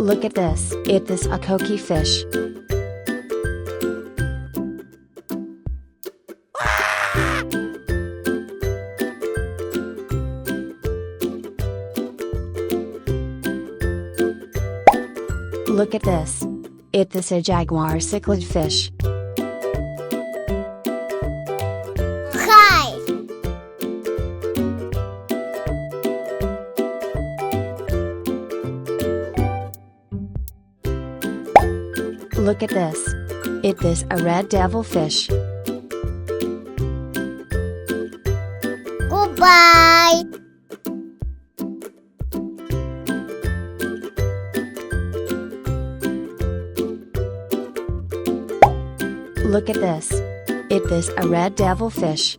Look at this. It is a coqui fish. Look at this. It is a jaguar cichlid fish. Hi! Look at this. It is a red devil fish. Goodbye! Look at this. It is a red devil fish.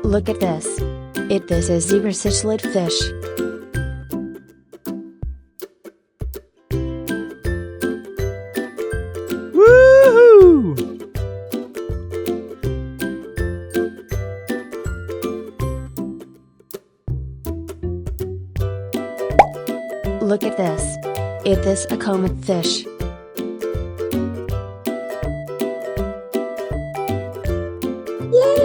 Look at this. It is a zebra cichlid fish. Woohoo! Look at this. It is a comet fish. Yay!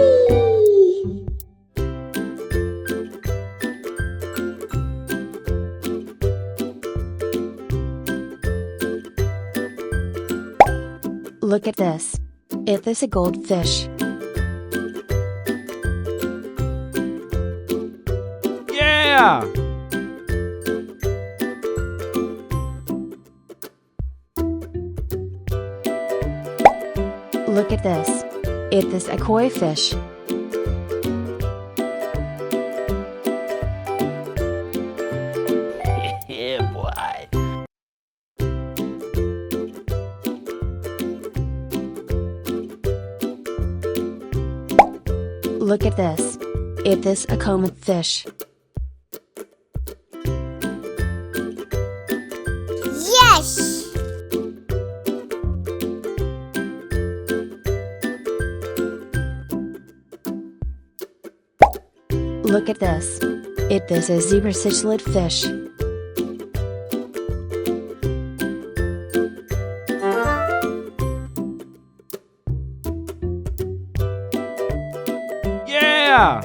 Look at this. It is a goldfish. Yeah! Look at this. It is a koi fish. Yeah, boy. Look at this. It is a comet fish. Yes! Look at this. It is a zebra cichlid fish. Yeah!